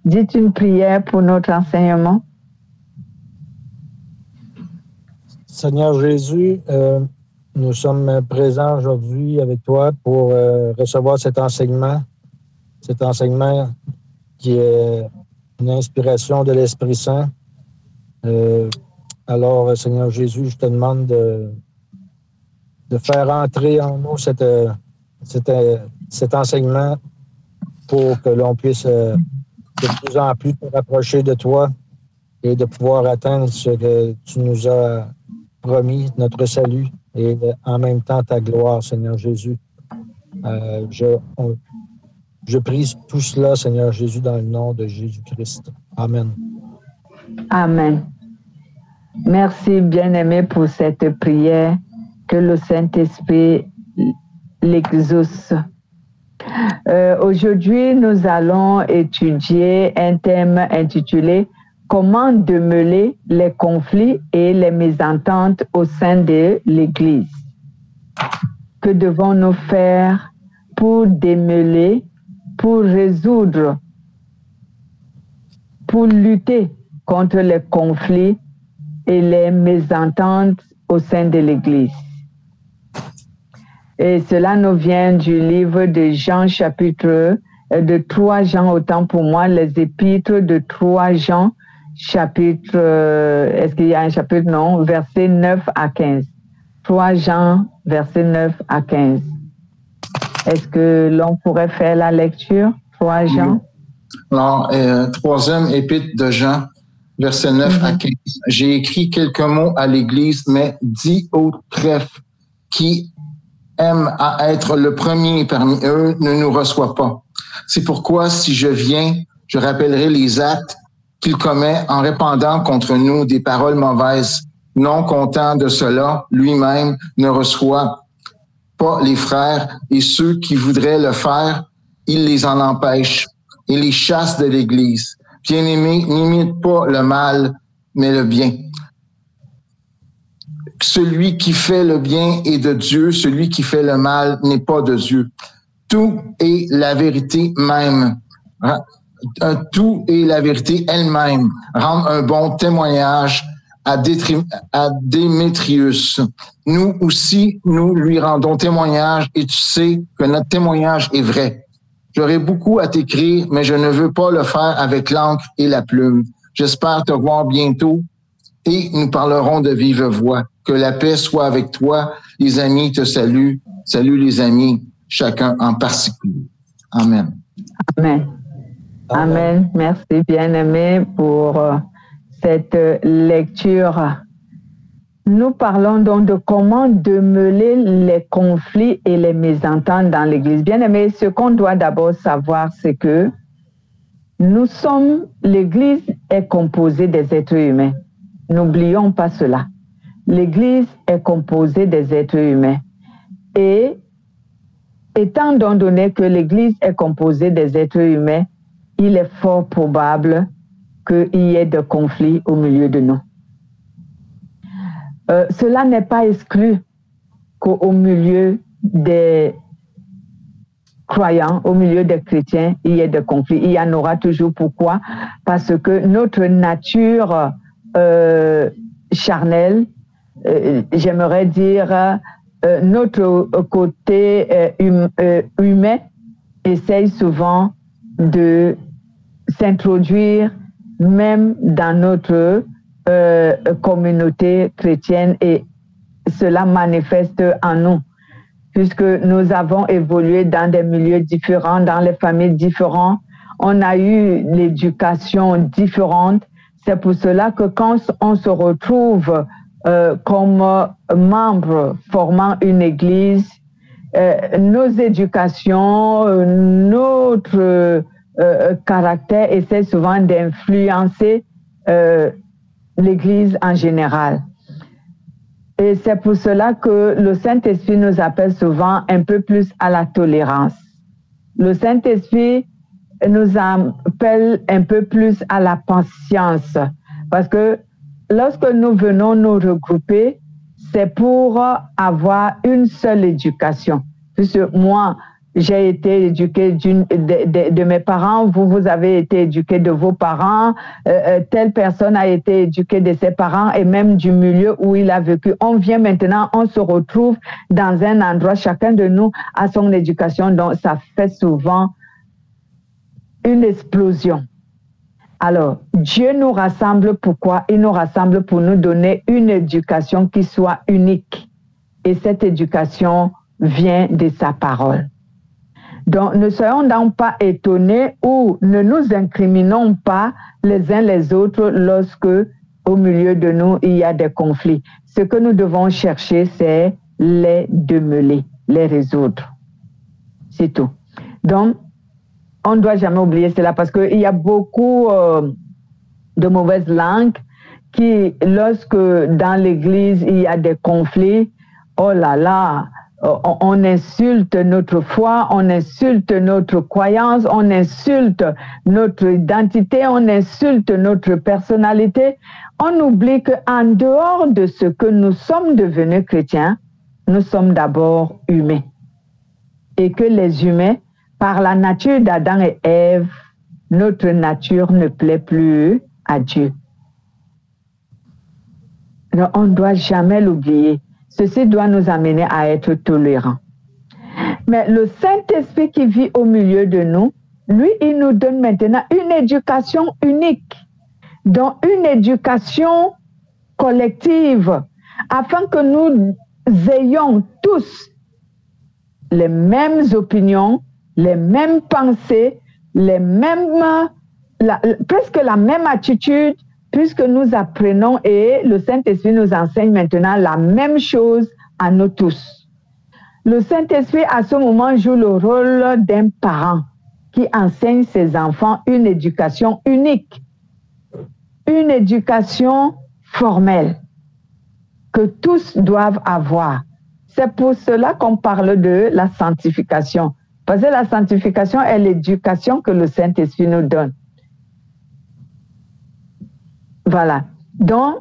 dites une prière pour notre enseignement. Seigneur Jésus, nous sommes présents aujourd'hui avec toi pour recevoir cet enseignement qui est une inspiration de l'Esprit Saint. Alors, Seigneur Jésus, je te demande de faire entrer en nous cet enseignement pour que l'on puisse de plus en plus te rapprocher de toi et de pouvoir atteindre ce que tu nous as promis, notre salut, et en même temps ta gloire, Seigneur Jésus. Je prie tout cela, Seigneur Jésus, dans le nom de Jésus-Christ. Amen. Amen. Merci, bien-aimé, pour cette prière. Que le Saint-Esprit l'exauce. Aujourd'hui, nous allons étudier un thème intitulé « Comment démêler les conflits et les mésententes au sein de l'Église ». Que devons-nous faire pour démêler, pour résoudre, pour lutter contre les conflits et les mésententes au sein de l'Église? Et cela nous vient du livre de Jean, chapitre de 3 Jean, autant pour moi, les épîtres de 3 Jean, chapitre, est-ce qu'il y a un chapitre? Non, verset 9 à 15. 3 Jean, verset 9 à 15. Est-ce que l'on pourrait faire la lecture? 3 Jean? Alors, troisième épître de Jean, verset 9 à 15. J'ai écrit quelques mots à l'Église, mais dis aux trèfles qui aiment à être le premier parmi eux ne nous reçoit pas. C'est pourquoi, si je viens, je rappellerai les actes qu'il commet en répandant contre nous des paroles mauvaises. Non content de cela, lui-même ne reçoit pas les frères, et ceux qui voudraient le faire, il les en empêche et les chasse de l'Église. Bien-aimés, n'imite pas le mal, mais le bien. Celui qui fait le bien est de Dieu, celui qui fait le mal n'est pas de Dieu. Tout est la vérité même. Tout est la vérité elle-même. Rendre un bon témoignage à Démétrius. Nous aussi, nous lui rendons témoignage et tu sais que notre témoignage est vrai. J'aurais beaucoup à t'écrire, mais je ne veux pas le faire avec l'encre et la plume. J'espère te voir bientôt et nous parlerons de vive voix. Que la paix soit avec toi. Les amis te saluent. Salut les amis, chacun en particulier. Amen. Amen. Amen. Merci bien-aimé pour cette lecture. Nous parlons donc de comment démêler les conflits et les mésententes dans l'Église. Bien-aimé, ce qu'on doit d'abord savoir, c'est que l'Église est composée des êtres humains. N'oublions pas cela. L'Église est composée des êtres humains. Et étant donné que l'Église est composée des êtres humains, il est fort probable qu'il y ait des conflits au milieu de nous. Cela n'est pas exclu qu'au milieu des croyants, au milieu des chrétiens, il y ait des conflits. Il y en aura toujours. Pourquoi? Parce que notre nature charnelle, j'aimerais dire, notre côté humain essaye souvent de s'introduire même dans notre communauté chrétienne et cela manifeste en nous puisque nous avons évolué dans des milieux différents, dans les familles différentes, on a eu l'éducation différente. C'est pour cela que quand on se retrouve comme membre formant une église, nos éducations, notre caractère essaie souvent d'influencer l'église en général. Et c'est pour cela que le Saint-Esprit nous appelle souvent un peu plus à la tolérance. Le Saint-Esprit nous appelle un peu plus à la patience. Parce que lorsque nous venons nous regrouper, c'est pour avoir une seule éducation. Puisque moi, j'ai été éduquée de mes parents, vous avez été éduqué de vos parents, telle personne a été éduquée de ses parents et même du milieu où il a vécu. On vient maintenant, on se retrouve dans un endroit, chacun de nous a son éducation, donc ça fait souvent une explosion. Alors, Dieu nous rassemble pourquoi? Il nous rassemble pour nous donner une éducation qui soit unique. Et cette éducation vient de sa parole. Donc, ne soyons donc pas étonnés ou ne nous incriminons pas les uns les autres lorsque, au milieu de nous, il y a des conflits. Ce que nous devons chercher, c'est les démêler, les résoudre. C'est tout. Donc, on ne doit jamais oublier cela parce qu'il y a beaucoup de mauvaises langues qui, lorsque dans l'Église, il y a des conflits, oh là là, on insulte notre foi, on insulte notre croyance, on insulte notre identité, on insulte notre personnalité. On oublie qu'en dehors de ce que nous sommes devenus chrétiens, nous sommes d'abord humains. Et que les humains, par la nature d'Adam et Ève, notre nature ne plaît plus à Dieu. Donc, on ne doit jamais l'oublier. Ceci doit nous amener à être tolérants. Mais le Saint-Esprit qui vit au milieu de nous, lui, il nous donne maintenant une éducation unique, donc une éducation collective, afin que nous ayons tous les mêmes opinions, les mêmes pensées, presque la même attitude, puisque nous apprenons et le Saint-Esprit nous enseigne maintenant la même chose à nous tous. Le Saint-Esprit, à ce moment, joue le rôle d'un parent qui enseigne ses enfants une éducation unique, une éducation formelle que tous doivent avoir. C'est pour cela qu'on parle de la sanctification. Parce que la sanctification est l'éducation que le Saint-Esprit nous donne. Voilà. Donc,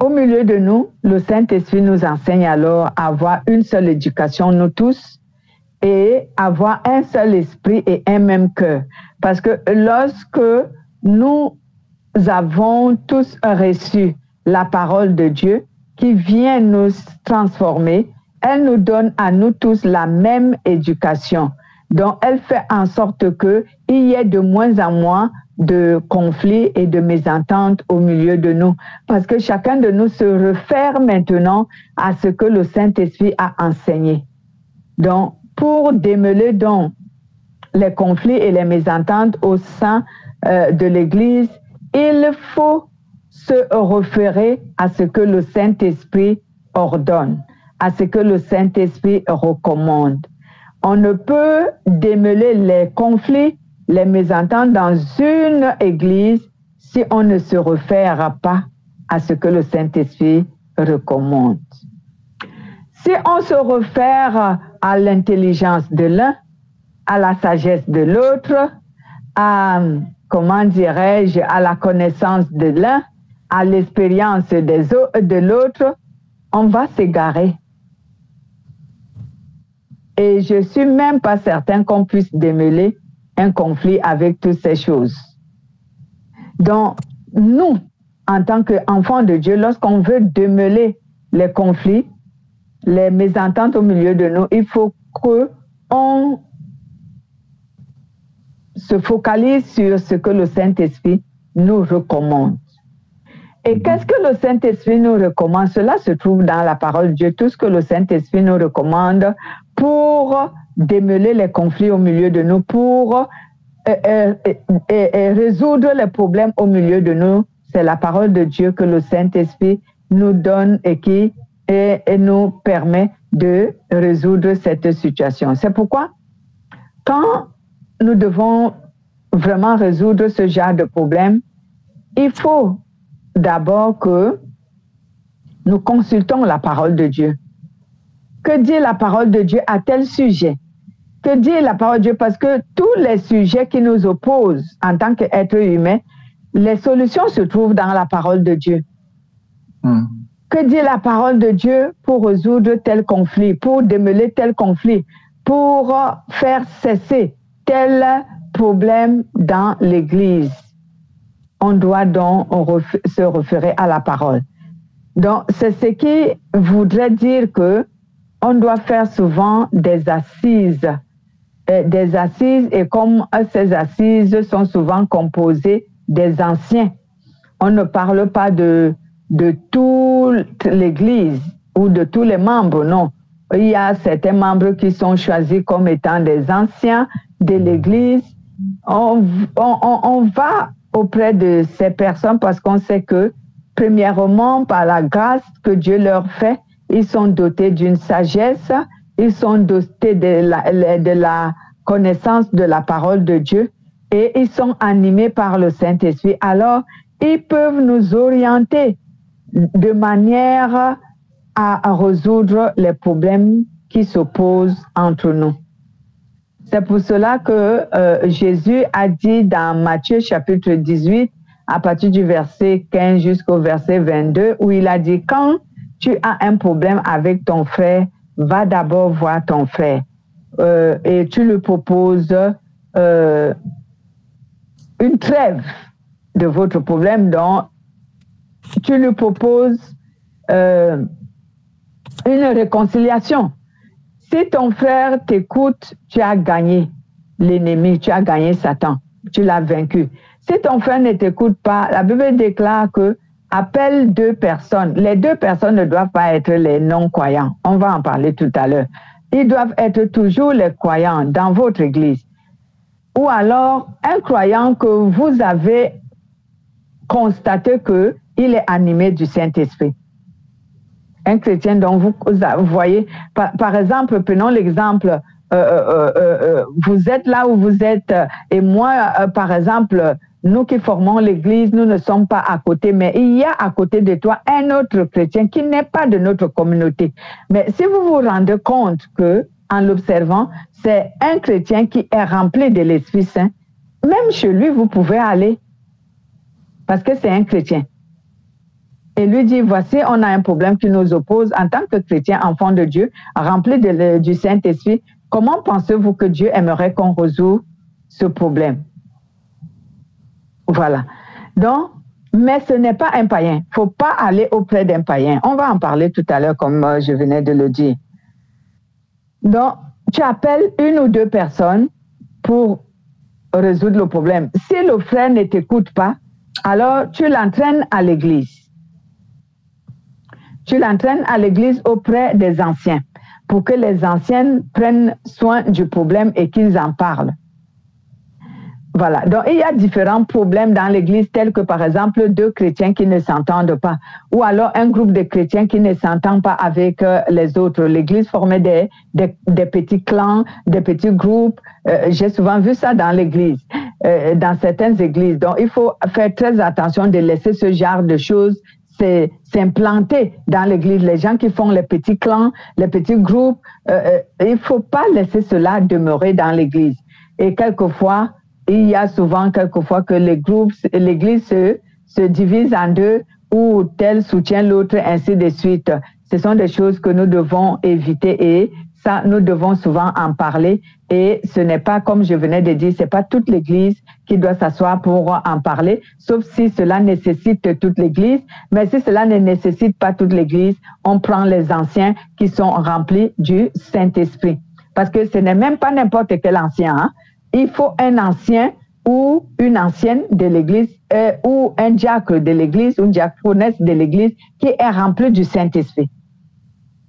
au milieu de nous, le Saint-Esprit nous enseigne alors à avoir une seule éducation, nous tous, et avoir un seul esprit et un même cœur. Parce que lorsque nous avons tous reçu la parole de Dieu qui vient nous transformer, elle nous donne à nous tous la même éducation. Donc, elle fait en sorte qu'il y ait de moins en moins de conflits et de mésententes au milieu de nous. Parce que chacun de nous se réfère maintenant à ce que le Saint-Esprit a enseigné. Donc, pour démêler donc les conflits et les mésententes au sein de l'Église, il faut se référer à ce que le Saint-Esprit ordonne, à ce que le Saint-Esprit recommande. On ne peut démêler les conflits, les mésententes dans une église si on ne se réfère pas à ce que le Saint-Esprit recommande. Si on se réfère à l'intelligence de l'un, à la sagesse de l'autre, à, comment dirais-je, à la connaissance de l'un, à l'expérience de l'autre, on va s'égarer. Et je ne suis même pas certain qu'on puisse démêler un conflit avec toutes ces choses. Donc, nous, en tant qu'enfants de Dieu, lorsqu'on veut démêler les conflits, les mésententes au milieu de nous, il faut qu'on se focalise sur ce que le Saint-Esprit nous recommande. Et qu'est-ce que le Saint-Esprit nous recommande? Cela se trouve dans la parole de Dieu, tout ce que le Saint-Esprit nous recommande pour démêler les conflits au milieu de nous, pour résoudre les problèmes au milieu de nous. C'est la parole de Dieu que le Saint-Esprit nous donne et qui nous permet de résoudre cette situation. C'est pourquoi, quand nous devons vraiment résoudre ce genre de problème, il faut d'abord que nous consultons la parole de Dieu. Que dit la parole de Dieu à tel sujet? Que dit la parole de Dieu? Parce que tous les sujets qui nous opposent en tant qu'êtres humains, les solutions se trouvent dans la parole de Dieu. Que dit la parole de Dieu pour résoudre tel conflit, pour démêler tel conflit? pour faire cesser tel problème dans l'Église. On doit donc se référer à la parole. Donc, c'est ce qui voudrait dire que on doit faire souvent des assises. Et comme ces assises sont souvent composées des anciens, on ne parle pas de toute l'Église ou de tous les membres, non. Il y a certains membres qui sont choisis comme étant des anciens de l'Église. On va auprès de ces personnes parce qu'on sait que, premièrement, par la grâce que Dieu leur fait, ils sont dotés d'une sagesse, ils sont dotés de la connaissance de la parole de Dieu et ils sont animés par le Saint-Esprit. Alors, ils peuvent nous orienter de manière à résoudre les problèmes qui s'opposent entre nous. C'est pour cela que Jésus a dit dans Matthieu chapitre 18, à partir du verset 15 jusqu'au verset 22, où il a dit, quand tu as un problème avec ton frère, va d'abord voir ton frère et tu lui proposes une trêve de votre problème, donc tu lui proposes une réconciliation. Si ton frère t'écoute, tu as gagné l'ennemi, tu as gagné Satan, tu l'as vaincu. Si ton frère ne t'écoute pas, la Bible déclare que appelle deux personnes. Les deux personnes ne doivent pas être les non-croyants. On va en parler tout à l'heure. Ils doivent être toujours les croyants dans votre église. Ou alors un croyant que vous avez constaté qu'il est animé du Saint-Esprit. Un chrétien dont vous voyez, par exemple, prenons l'exemple, vous êtes là où vous êtes, et moi, par exemple, nous qui formons l'église, nous ne sommes pas à côté, mais il y a à côté de toi un autre chrétien qui n'est pas de notre communauté. Mais si vous vous rendez compte que, en l'observant, c'est un chrétien qui est rempli de l'Esprit Saint, même chez lui, vous pouvez aller, parce que c'est un chrétien. Et lui dit, voici, on a un problème qui nous oppose en tant que chrétien, enfant de Dieu, rempli du Saint-Esprit. Comment pensez-vous que Dieu aimerait qu'on résolve ce problème? Voilà. Donc, mais ce n'est pas un païen. Il ne faut pas aller auprès d'un païen. On va en parler tout à l'heure, comme je venais de le dire. Donc, tu appelles une ou deux personnes pour résoudre le problème. Si le frère ne t'écoute pas, alors tu l'entraînes à l'église. Tu l'entraînes à l'église auprès des anciens pour que les anciens prennent soin du problème et qu'ils en parlent. Voilà. Donc, il y a différents problèmes dans l'église tels que, par exemple, deux chrétiens qui ne s'entendent pas ou alors un groupe de chrétiens qui ne s'entendent pas avec les autres. L'église formait des petits clans, des petits groupes. J'ai souvent vu ça dans l'église, dans certaines églises. Donc, il faut faire très attention de laisser ce genre de choses s'implanter dans l'église. Les gens qui font les petits clans, les petits groupes, il ne faut pas laisser cela demeurer dans l'église. Et quelquefois, il y a souvent quelquefois que l'église se divise en deux ou tel soutient l'autre, ainsi de suite. Ce sont des choses que nous devons éviter et ça, nous devons souvent en parler. Et ce n'est pas, comme je venais de dire, ce n'est pas toute l'église qui doit s'asseoir pour en parler, sauf si cela nécessite toute l'église. Mais si cela ne nécessite pas toute l'église, on prend les anciens qui sont remplis du Saint-Esprit. Parce que ce n'est même pas n'importe quel ancien, hein. Il faut un ancien ou une ancienne de l'église ou un diacre de l'église ou une diaconesse de l'église qui est rempli du Saint-Esprit.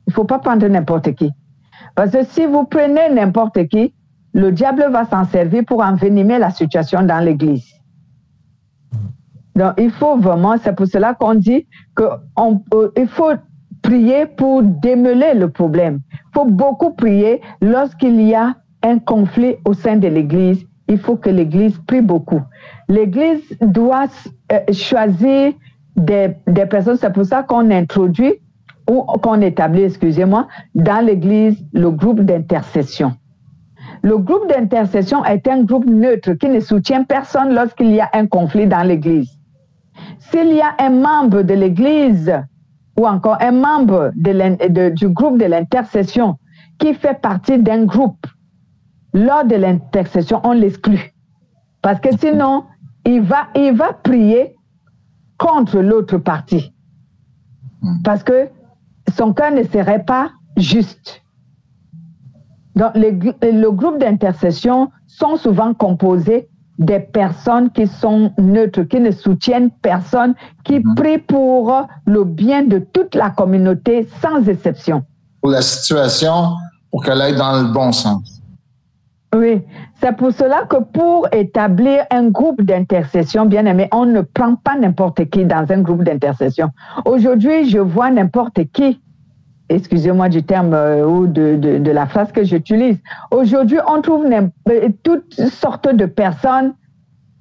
Il ne faut pas prendre n'importe qui. Parce que si vous prenez n'importe qui, le diable va s'en servir pour envenimer la situation dans l'église. Donc, il faut vraiment, c'est pour cela qu'on dit qu'il faut prier pour démêler le problème. Il faut beaucoup prier lorsqu'il y a un conflit au sein de l'église. Il faut que l'église prie beaucoup. L'église doit choisir des personnes. C'est pour ça qu'on introduit ou qu'on établit, excusez-moi, dans l'église le groupe d'intercession. Le groupe d'intercession est un groupe neutre qui ne soutient personne lorsqu'il y a un conflit dans l'église. S'il y a un membre de l'église ou encore un membre du groupe de l'intercession qui fait partie d'un groupe, lors de l'intercession, on l'exclut. Parce que sinon, il va prier contre l'autre partie. Parce que son cœur ne serait pas juste. Donc, le groupe d'intercession sont souvent composés des personnes qui sont neutres, qui ne soutiennent personne, qui prient pour le bien de toute la communauté sans exception. Pour la situation, pour qu'elle aille dans le bon sens. Oui, c'est pour cela que pour établir un groupe d'intercession, bien aimé, on ne prend pas n'importe qui dans un groupe d'intercession. Aujourd'hui, je vois n'importe qui, excusez-moi du terme ou de la phrase que j'utilise. Aujourd'hui, on trouve toutes sortes de personnes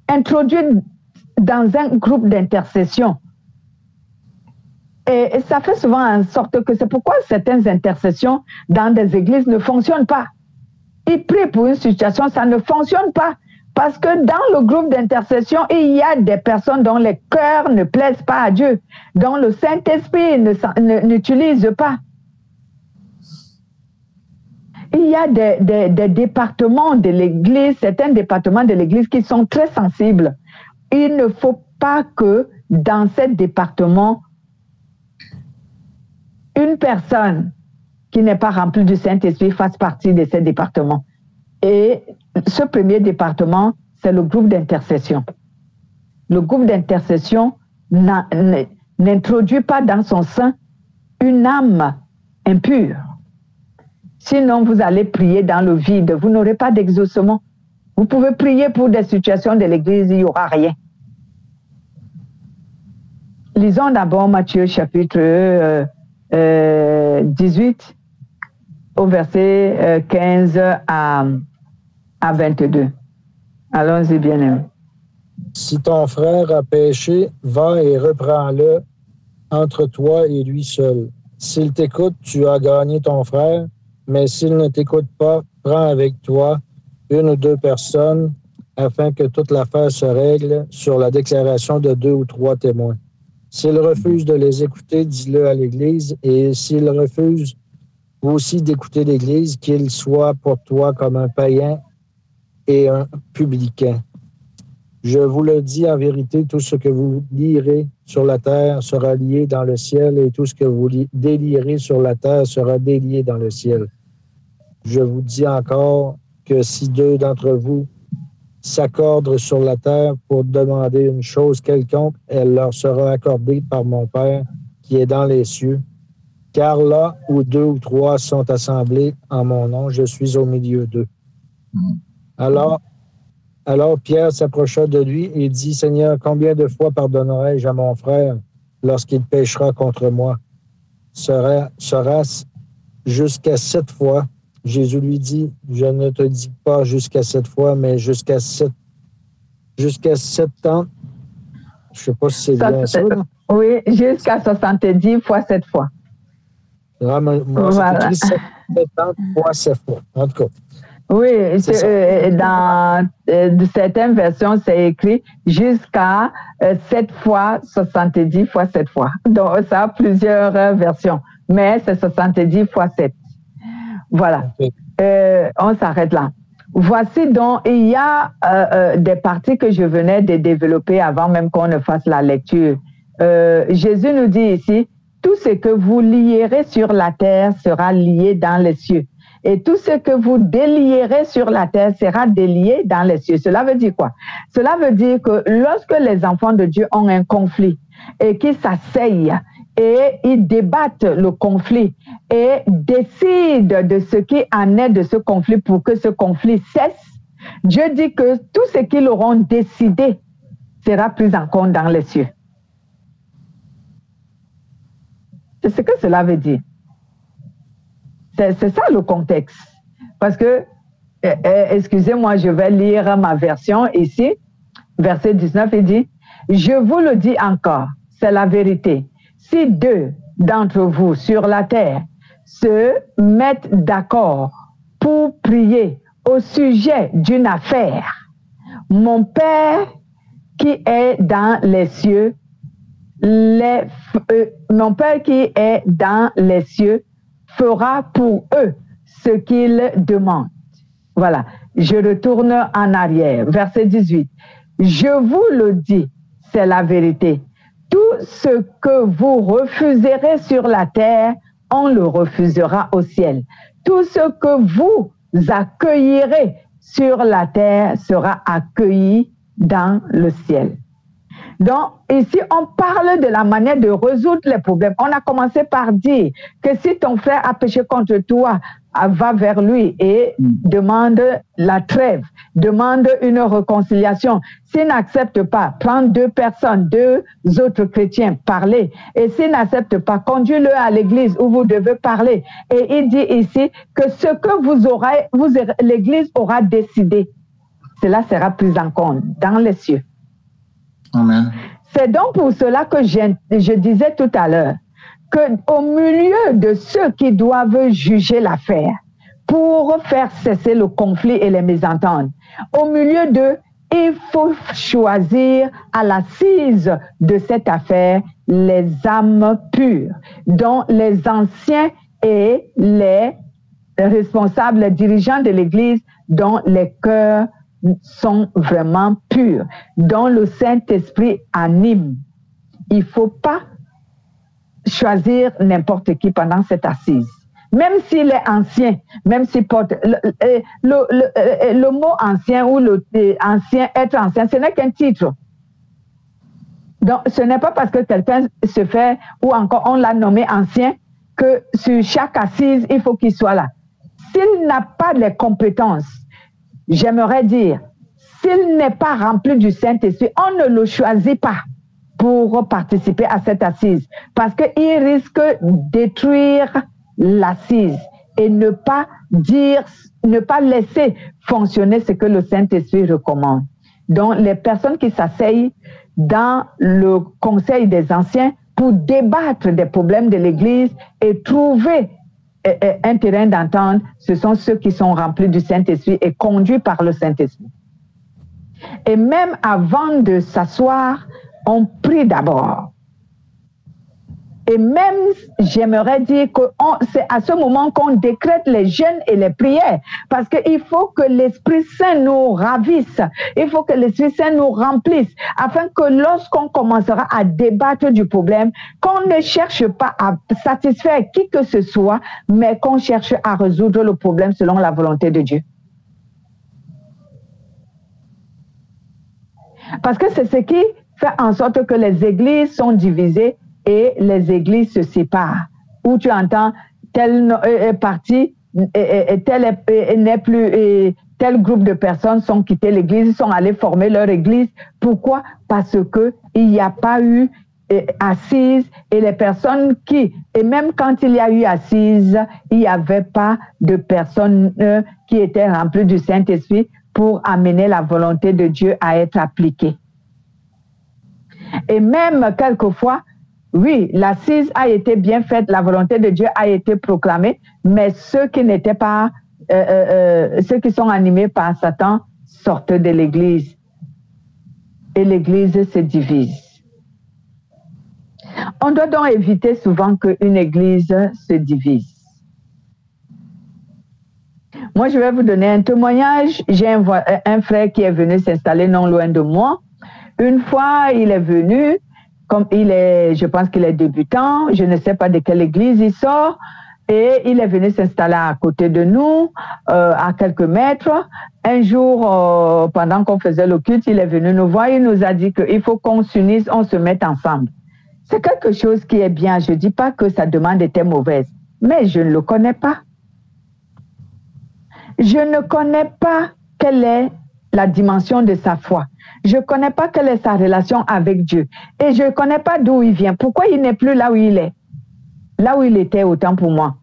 introduites dans un groupe d'intercession. Et ça fait souvent en sorte que c'est pourquoi certaines intercessions dans des églises ne fonctionnent pas. Ils prient pour une situation, ça ne fonctionne pas. Parce que dans le groupe d'intercession, il y a des personnes dont les cœurs ne plaisent pas à Dieu, dont le Saint-Esprit n'utilise pas. Il y a des départements de l'Église, certains départements de l'Église qui sont très sensibles. Il ne faut pas que dans ces départements, une personne qui n'est pas remplie du Saint-Esprit fasse partie de ces départements. Et ce premier département, c'est le groupe d'intercession. Le groupe d'intercession n'introduit pas dans son sein une âme impure. Sinon, vous allez prier dans le vide. Vous n'aurez pas d'exaucement. Vous pouvez prier pour des situations de l'Église, il n'y aura rien. Lisons d'abord Matthieu chapitre 18 au verset 15 à 22. Allons-y, bien-aimés. Si ton frère a péché, va et reprends-le entre toi et lui seul. S'il t'écoute, tu as gagné ton frère, mais s'il ne t'écoute pas, prends avec toi une ou deux personnes afin que toute l'affaire se règle sur la déclaration de 2 ou 3 témoins. S'il refuse de les écouter, dis-le à l'Église, et s'il refuse aussi d'écouter l'Église, qu'il soit pour toi comme un païen et un publicain. Je vous le dis en vérité, tout ce que vous lirez sur la terre sera lié dans le ciel, et tout ce que vous délierez sur la terre sera délié dans le ciel. Je vous dis encore que si 2 d'entre vous s'accordent sur la terre pour demander une chose quelconque, elle leur sera accordée par mon Père qui est dans les cieux. Car là où 2 ou 3 sont assemblés en mon nom, je suis au milieu d'eux. Alors Pierre s'approcha de lui et dit, Seigneur, combien de fois pardonnerai-je à mon frère lorsqu'il péchera contre moi? Sera-ce jusqu'à 7 fois? Jésus lui dit, je ne te dis pas jusqu'à 7 fois, mais jusqu'à 7 ans. Je ne sais pas si c'est bien ça. Là. Oui, jusqu'à 70 fois 7 fois. Ah, moi, voilà. C'est écrit 70 fois 7 fois, en tout cas. Oui, dans certaines versions, c'est écrit jusqu'à 7 fois 70 fois 7 fois. Donc, ça a plusieurs versions, mais c'est 70 fois 7. Voilà. Okay. On s'arrête là. Voici donc, il y a des parties que je venais de développer avant même qu'on ne fasse la lecture. Jésus nous dit ici, tout ce que vous lierez sur la terre sera lié dans les cieux. Et tout ce que vous délierez sur la terre sera délié dans les cieux. Cela veut dire quoi? Cela veut dire que lorsque les enfants de Dieu ont un conflit et qu'ils s'asseyent et ils débattent le conflit et décident de ce qui en est de ce conflit pour que ce conflit cesse, Dieu dit que tout ce qu'ils auront décidé sera pris en compte dans les cieux. C'est ce que cela veut dire. C'est ça le contexte. Parce que, excusez-moi, je vais lire ma version ici. Verset 19, il dit, « Je vous le dis encore, c'est la vérité. Si 2 d'entre vous sur la terre se mettent d'accord pour prier au sujet d'une affaire, mon Père qui est dans les cieux, mon Père qui est dans les cieux fera pour eux ce qu'il demande. Voilà, je retourne en arrière. Verset 18. Je vous le dis, c'est la vérité. Tout ce que vous refuserez sur la terre, on le refusera au ciel. Tout ce que vous accueillerez sur la terre sera accueilli dans le ciel. Donc, ici, on parle de la manière de résoudre les problèmes. On a commencé par dire que si ton frère a péché contre toi, va vers lui et demande la trêve, demande une réconciliation. S'il n'accepte pas, prends 2 personnes, 2 autres chrétiens, parlez. Et s'il n'accepte pas, conduis-le à l'église où vous devez parler. Et il dit ici que ce que l'église aura décidé, cela sera pris en compte dans les cieux. Amen. C'est donc pour cela que je disais tout à l'heure qu'au milieu de ceux qui doivent juger l'affaire pour faire cesser le conflit et les mésententes, au milieu d'eux, il faut choisir à l'assise de cette affaire les âmes pures, dont les anciens et les responsables, les dirigeants de l'Église, dont les cœurs sont vraiment purs, dont le Saint-Esprit anime. Il ne faut pas choisir n'importe qui pendant cette assise. Même s'il est ancien, même s'il porte... Le mot ancien ou ancien, être ancien, ce n'est qu'un titre. Donc, ce n'est pas parce que quelqu'un se fait, ou encore on l'a nommé ancien, que sur chaque assise, il faut qu'il soit là. S'il n'a pas les compétences, j'aimerais dire, s'il n'est pas rempli du Saint-Esprit, on ne le choisit pas pour participer à cette assise, parce qu'il risque de détruire l'assise et ne pas laisser fonctionner ce que le Saint-Esprit recommande. Donc, les personnes qui s'asseyent dans le conseil des anciens pour débattre des problèmes de l'Église et trouver un terrain d'entente, ce sont ceux qui sont remplis du Saint-Esprit et conduits par le Saint-Esprit. Et même avant de s'asseoir, on prie d'abord. Et même, j'aimerais dire que c'est à ce moment qu'on décrète les jeûnes et les prières. Parce qu'il faut que l'Esprit Saint nous ravisse. Il faut que l'Esprit Saint nous remplisse. Afin que lorsqu'on commencera à débattre du problème, qu'on ne cherche pas à satisfaire qui que ce soit, mais qu'on cherche à résoudre le problème selon la volonté de Dieu. Parce que c'est ce qui fait en sorte que les églises sont divisées et les églises se séparent. Où tu entends tel parti, n'est plus, tel groupe de personnes sont quittés l'église, sont allés former leur église. Pourquoi? Parce qu'il n'y a pas eu assise et les personnes et même quand il y a eu assise, il n'y avait pas de personnes qui étaient remplies du Saint-Esprit pour amener la volonté de Dieu à être appliquée. Et même quelquefois, oui, l'assise a été bien faite, la volonté de Dieu a été proclamée, mais ceux qui n'étaient pas, ceux qui sont animés par Satan sortent de l'Église et l'Église se divise. On doit donc éviter souvent qu'une Église se divise. Moi, je vais vous donner un témoignage. J'ai un frère qui est venu s'installer non loin de moi. Une fois, il est venu, comme je pense qu'il est débutant, je ne sais pas de quelle église il sort, et il est venu s'installer à côté de nous, à quelques mètres. Un jour, pendant qu'on faisait le culte, il est venu nous voir, il nous a dit qu'il faut qu'on s'unisse, on se mette ensemble. C'est quelque chose qui est bien, je ne dis pas que sa demande était mauvaise, mais je ne le connais pas. Je ne connais pas quelle est la dimension de sa foi. Je ne connais pas quelle est sa relation avec Dieu. Et je ne connais pas d'où il vient. Pourquoi il n'est plus là où il est? Là où il était autant pour moi.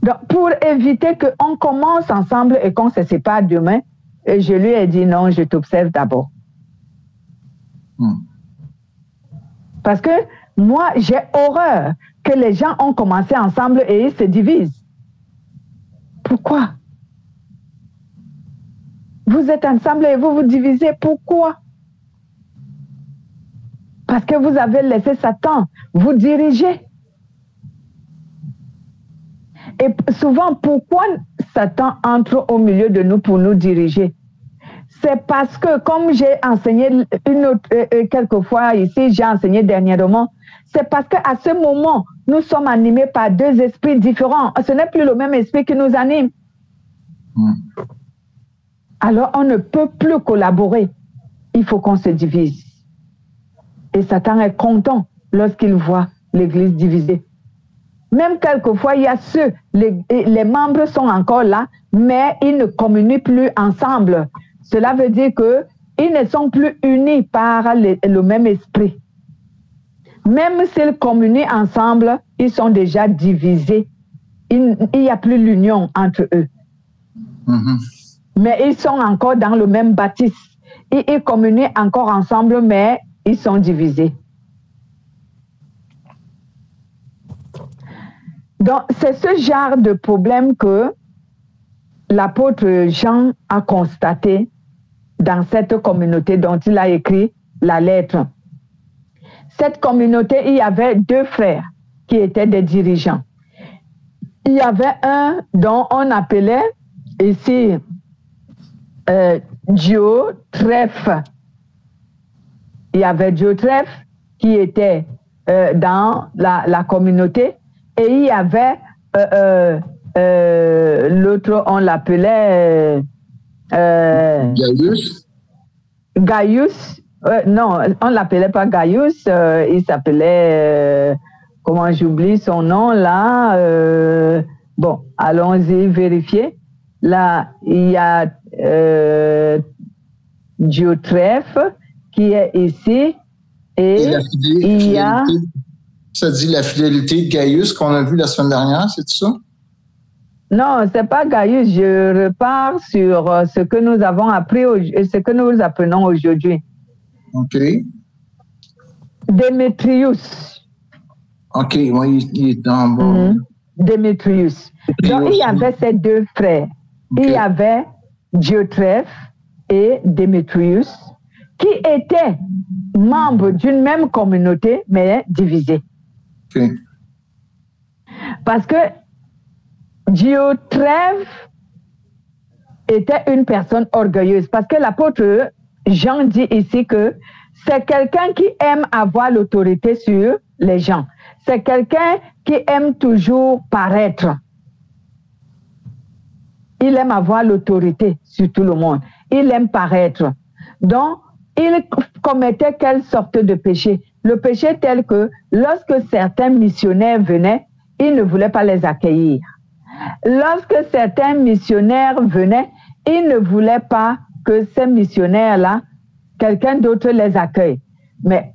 Donc, pour éviter qu'on commence ensemble et qu'on se sépare demain, je lui ai dit non, je t'observe d'abord. Parce que moi, j'ai horreur que les gens ont commencé ensemble et ils se divisent. Pourquoi? Vous êtes ensemble et vous vous divisez. Pourquoi? Parce que vous avez laissé Satan vous diriger. Et souvent, pourquoi Satan entre au milieu de nous pour nous diriger? C'est parce que, comme j'ai enseigné quelques fois ici, j'ai enseigné dernièrement, c'est parce qu'à ce moment, nous sommes animés par deux esprits différents. Ce n'est plus le même esprit qui nous anime. Alors, on ne peut plus collaborer. Il faut qu'on se divise. Et Satan est content lorsqu'il voit l'Église divisée. Même quelquefois, il y a les membres sont encore là, mais ils ne communient plus ensemble. Cela veut dire qu'ils ne sont plus unis par le même esprit. Même s'ils communient ensemble, ils sont déjà divisés. Il n'y a plus l'union entre eux. Mais ils sont encore dans le même bâtisse. Ils communient encore ensemble, mais ils sont divisés. Donc, c'est ce genre de problème que l'apôtre Jean a constaté dans cette communauté dont il a écrit la lettre. Cette communauté, il y avait deux frères qui étaient des dirigeants. Il y avait un dont on appelait ici Diotrephe. Il y avait Diotrephe qui était dans la communauté et il y avait l'autre, on l'appelait Gaius. Non, on ne l'appelait pas Gaius, il s'appelait, comment j'oublie son nom là, bon, allons-y vérifier. Là, il y a Diotrephe qui est ici et il y a... Ça dit la fidélité de Gaius qu'on a vu la semaine dernière, c'est ça? Non, c'est pas Gaius, je repars sur ce que nous avons appris, ce que nous apprenons aujourd'hui. OK. Démétrius. OK, oui, il est en bas. Démétrius. Donc, il y avait ces deux frères. Okay. Il y avait Diotrephe et Démétrius qui étaient membres d'une même communauté, mais divisés. Okay. Parce que Diotrephe était une personne orgueilleuse. Parce que l'apôtre Jean dit ici que c'est quelqu'un qui aime avoir l'autorité sur les gens. C'est quelqu'un qui aime toujours paraître. Il aime avoir l'autorité sur tout le monde. Il aime paraître. Donc, il commettait quelle sorte de péché? Le péché tel que lorsque certains missionnaires venaient, il ne voulait pas les accueillir. Lorsque certains missionnaires venaient, il ne voulait pas que ces missionnaires-là, quelqu'un d'autre les accueille. Mais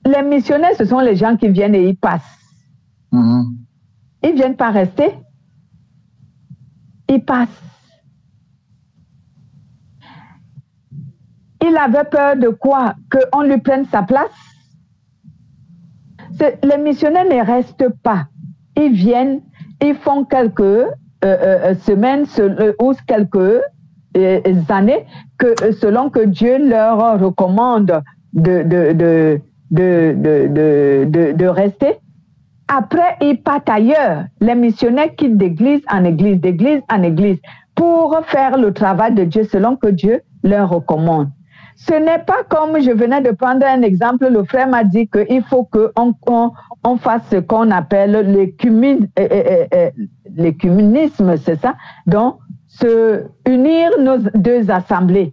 les missionnaires, ce sont les gens qui viennent et ils passent. Ils ne viennent pas rester. Ils passent. Il avait peur de quoi? Qu'on lui prenne sa place? Les missionnaires ne restent pas. Ils viennent, ils font quelques semaines ou quelques années selon que Dieu leur recommande de rester. Après, ils partent ailleurs. Les missionnaires quittent d'église en église, d'église en église, pour faire le travail de Dieu selon que Dieu leur recommande. Ce n'est pas comme je venais de prendre un exemple, le frère m'a dit qu'il faut qu'on fasse ce qu'on appelle l'écuménisme, c'est ça? Donc, unir nos deux assemblées.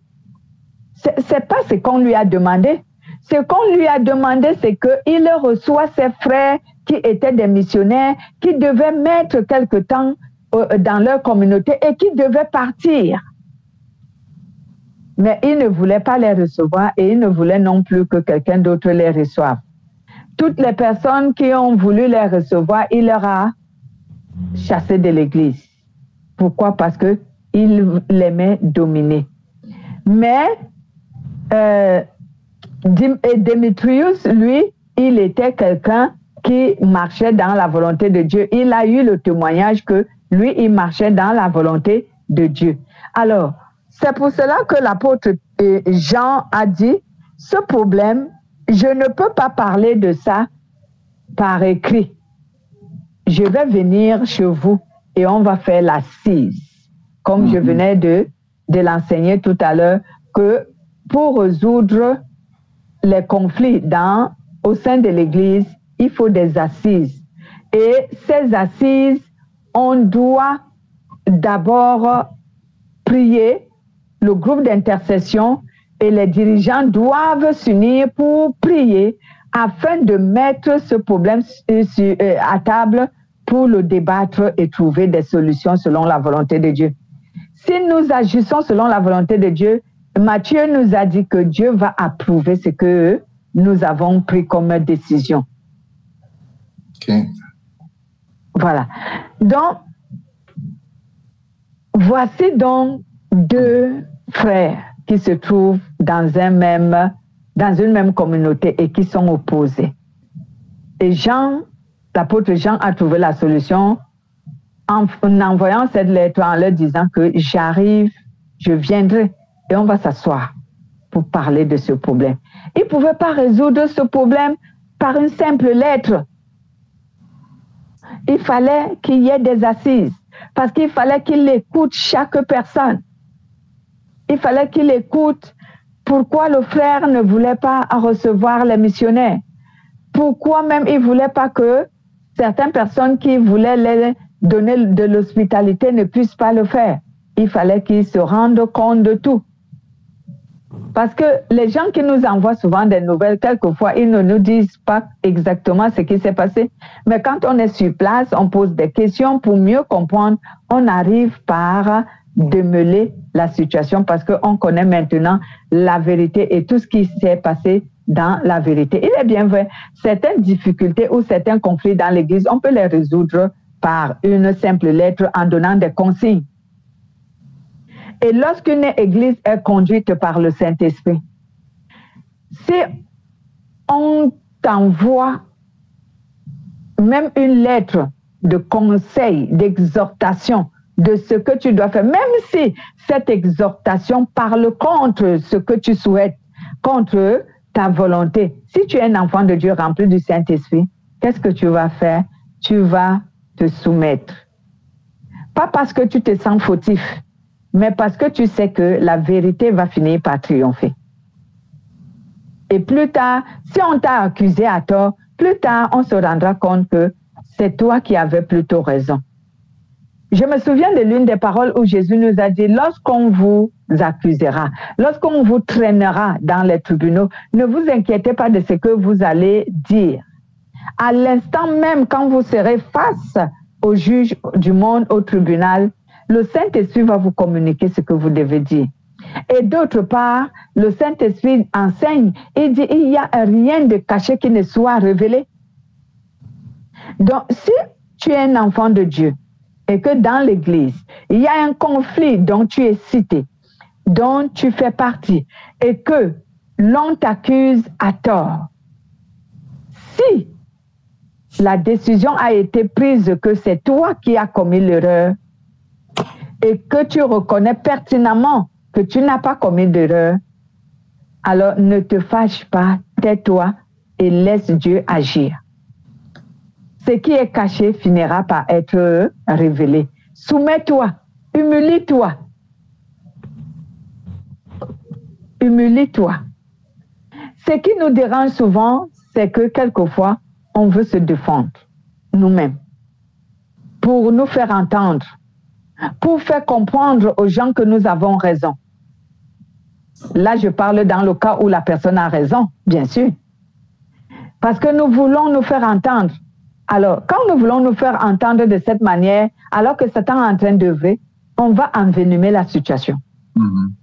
C'est pas ce qu'on lui a demandé. Ce qu'on lui a demandé, c'est qu'il reçoit ses frères qui étaient des missionnaires, qui devaient mettre quelque temps dans leur communauté et qui devaient partir. Mais il ne voulait pas les recevoir et il ne voulait non plus que quelqu'un d'autre les reçoive. Toutes les personnes qui ont voulu les recevoir, il leur a chassé de l'église. Pourquoi? Parce qu'il l'aimait dominer. Mais Démétrius, lui, il était quelqu'un qui marchait dans la volonté de Dieu. Il a eu le témoignage que lui, il marchait dans la volonté de Dieu. Alors, c'est pour cela que l'apôtre Jean a dit, ce problème, je ne peux pas parler de ça par écrit. je vais venir chez vous et on va faire l'assise, comme je venais de l'enseigner tout à l'heure, que pour résoudre les conflits au sein de l'Église, il faut des assises. Et ces assises, on doit d'abord prier, le groupe d'intercession et les dirigeants doivent s'unir pour prier afin de mettre ce problème à table pour le débattre et trouver des solutions selon la volonté de Dieu. Si nous agissons selon la volonté de Dieu, Matthieu nous a dit que Dieu va approuver ce que nous avons pris comme décision. OK. Voilà. Donc, voici donc deux frères qui se trouvent dans une même communauté et qui sont opposés. Et l'apôtre Jean a trouvé la solution en envoyant cette lettre, en leur disant que j'arrive, je viendrai et on va s'asseoir pour parler de ce problème. Il ne pouvait pas résoudre ce problème par une simple lettre. Il fallait qu'il y ait des assises, parce qu'il fallait qu'il écoute chaque personne. Il fallait qu'il écoute pourquoi le frère ne voulait pas recevoir les missionnaires. Pourquoi même il ne voulait pas que certaines personnes qui voulaient les donner de l'hospitalité ne puissent pas le faire. Il fallait qu'il se rende compte de tout. Parce que les gens qui nous envoient souvent des nouvelles, quelquefois, ils ne nous disent pas exactement ce qui s'est passé. Mais quand on est sur place, on pose des questions pour mieux comprendre. On arrive par démêler la situation parce qu'on connaît maintenant la vérité et tout ce qui s'est passé dans la vérité. Il est bien vrai, certaines difficultés ou certains conflits dans l'Église, on peut les résoudre par une simple lettre en donnant des consignes. Et lorsqu'une église est conduite par le Saint-Esprit, si on t'envoie même une lettre de conseil, d'exhortation de ce que tu dois faire, même si cette exhortation parle contre ce que tu souhaites, contre ta volonté, si tu es un enfant de Dieu rempli du Saint-Esprit, qu'est-ce que tu vas faire? Tu vas te soumettre. Pas parce que tu te sens fautif, mais parce que tu sais que la vérité va finir par triompher. Et plus tard, si on t'a accusé à tort, plus tard, on se rendra compte que c'est toi qui avais plutôt raison. Je me souviens de l'une des paroles où Jésus nous a dit, lorsqu'on vous accusera, lorsqu'on vous traînera dans les tribunaux, ne vous inquiétez pas de ce que vous allez dire. À l'instant même, quand vous serez face au juge du monde, au tribunal, le Saint-Esprit va vous communiquer ce que vous devez dire. Et d'autre part, le Saint-Esprit enseigne, il dit, il n'y a rien de caché qui ne soit révélé. Donc, si tu es un enfant de Dieu et que dans l'Église, il y a un conflit dont tu es cité, dont tu fais partie, et que l'on t'accuse à tort, si la décision a été prise que c'est toi qui as commis l'erreur, et que tu reconnais pertinemment que tu n'as pas commis d'erreur, alors ne te fâche pas, tais-toi et laisse Dieu agir. Ce qui est caché finira par être révélé. Soumets-toi, humilie-toi. Humilie-toi. Ce qui nous dérange souvent, c'est que quelquefois, on veut se défendre nous-mêmes pour nous faire entendre, pour faire comprendre aux gens que nous avons raison. Là, je parle dans le cas où la personne a raison, bien sûr. Parce que nous voulons nous faire entendre. Alors, quand nous voulons nous faire entendre de cette manière, alors que Satan est en train d'œuvrer, on va envenimer la situation.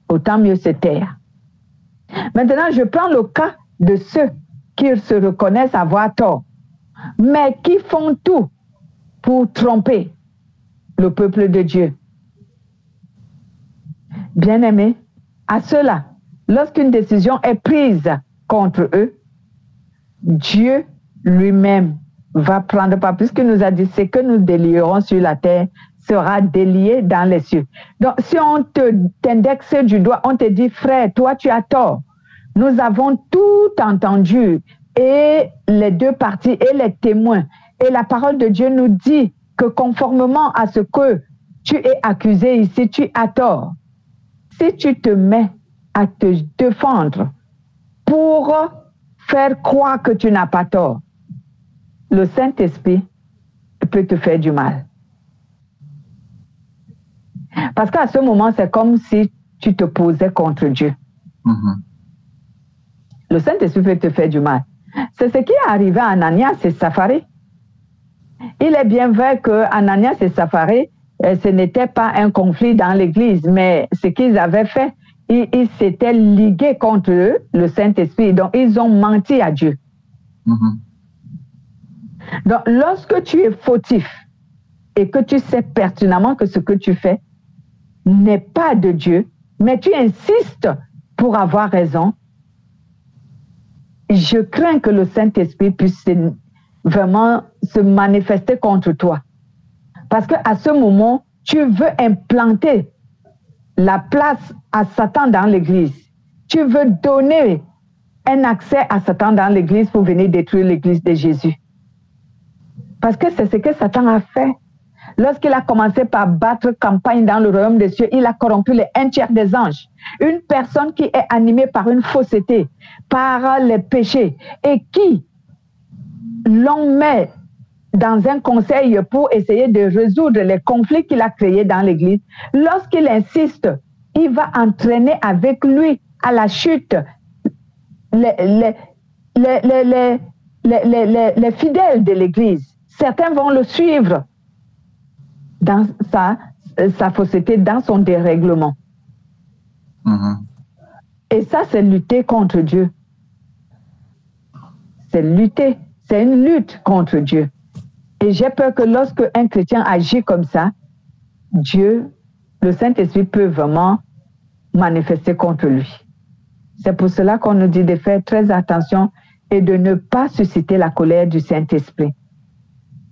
Autant mieux se taire. Maintenant, je prends le cas de ceux qui se reconnaissent avoir tort, mais qui font tout pour tromper le peuple de Dieu. Bien-aimés, à ceux-là, lorsqu'une décision est prise contre eux, Dieu lui-même va prendre part, puisqu'il nous a dit ce que nous délierons sur la terre sera délié dans les cieux. Donc, si on t'indexe du doigt, on te dit, frère, toi tu as tort. Nous avons tout entendu et les deux parties et les témoins Et la parole de Dieu nous dit que conformément à ce que tu es accusé ici, tu as tort. Si tu te mets à te défendre pour faire croire que tu n'as pas tort, le Saint-Esprit peut te faire du mal. Parce qu'à ce moment, c'est comme si tu te posais contre Dieu. Le Saint-Esprit peut te faire du mal. C'est ce qui est arrivé à Ananias et Saphira. Il est bien vrai que Ananias et Saphira, ce n'était pas un conflit dans l'Église, mais ce qu'ils avaient fait, ils s'étaient ligués contre eux, le Saint-Esprit. Donc, ils ont menti à Dieu. Donc, lorsque tu es fautif et que tu sais pertinemment que ce que tu fais n'est pas de Dieu, mais tu insistes pour avoir raison, je crains que le Saint-Esprit puisse vraiment se manifester contre toi. Parce qu'à ce moment, tu veux implanter la place à Satan dans l'Église. Tu veux donner un accès à Satan dans l'Église pour venir détruire l'Église de Jésus. Parce que c'est ce que Satan a fait. Lorsqu'il a commencé par battre campagne dans le royaume des cieux, il a corrompu les 1/3 des anges. Une personne qui est animée par une fausseté, par les péchés, et qui l'on met dans un conseil pour essayer de résoudre les conflits qu'il a créés dans l'Église, lorsqu'il insiste, il va entraîner avec lui à la chute les fidèles de l'Église. Certains vont le suivre dans sa fausseté, dans son dérèglement. Et ça, c'est lutter contre Dieu. C'est lutter. C'est une lutte contre Dieu. Et j'ai peur que lorsque un chrétien agit comme ça, Dieu, le Saint-Esprit peut vraiment manifester contre lui. C'est pour cela qu'on nous dit de faire très attention et de ne pas susciter la colère du Saint-Esprit.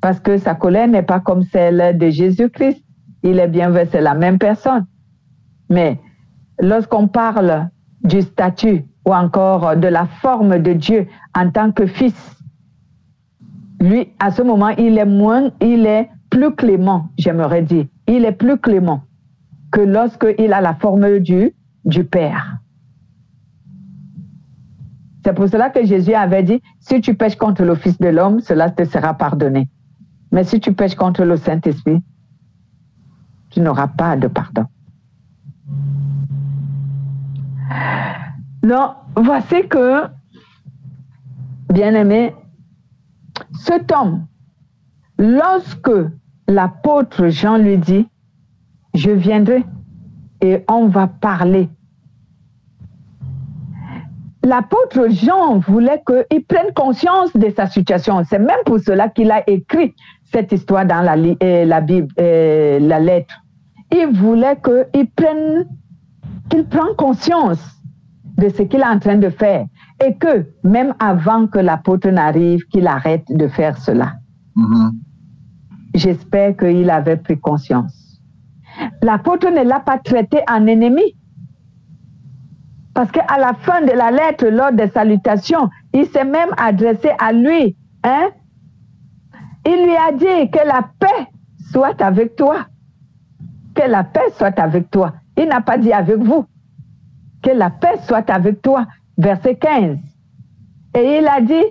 Parce que sa colère n'est pas comme celle de Jésus-Christ. Il est bien vrai, c'est la même personne. Mais lorsqu'on parle du statut ou encore de la forme de Dieu en tant que fils, lui, à ce moment, il est plus clément, j'aimerais dire. Il est plus clément que lorsqu'il a la forme du Père. C'est pour cela que Jésus avait dit, si tu pèches contre le Fils de l'homme, cela te sera pardonné. Mais si tu pèches contre le Saint-Esprit, tu n'auras pas de pardon. Donc, voici que, bien-aimé, cet homme, lorsque l'apôtre Jean lui dit, je viendrai et on va parler. L'apôtre Jean voulait qu'il prenne conscience de sa situation. C'est même pour cela qu'il a écrit cette histoire dans la Bible, la lettre. Il voulait qu'il prenne conscience de ce qu'il est en train de faire et que même avant que l'apôtre n'arrive, qu'il arrête de faire cela. J'espère qu'il avait pris conscience. L'apôtre ne l'a pas traité en ennemi. Parce qu'à la fin de la lettre, lors des salutations, il s'est même adressé à lui. Il lui a dit que la paix soit avec toi. Que la paix soit avec toi. Il n'a pas dit avec vous. Que la paix soit avec toi. Verset 15. Et il a dit,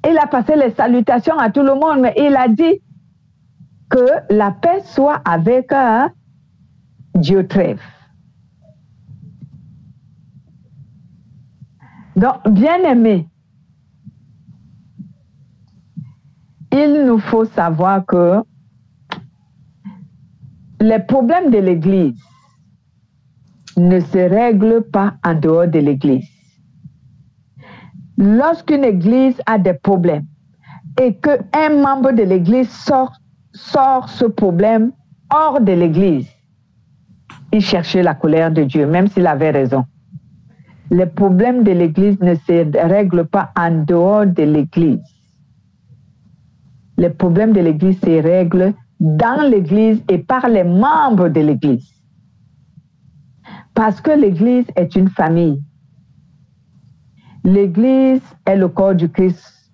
il a passé les salutations à tout le monde, mais il a dit que la paix soit avec Diotrephe. Donc, bien-aimés, il nous faut savoir que les problèmes de l'Église ne se règlent pas en dehors de l'Église. Lorsqu'une Église a des problèmes et qu'un membre de l'Église sort ce problème hors de l'Église, il cherchait la colère de Dieu, même s'il avait raison. Les problèmes de l'Église ne se règlent pas en dehors de l'Église. Les problèmes de l'Église se règlent dans l'Église et par les membres de l'Église. Parce que l'Église est une famille. L'Église est le corps du Christ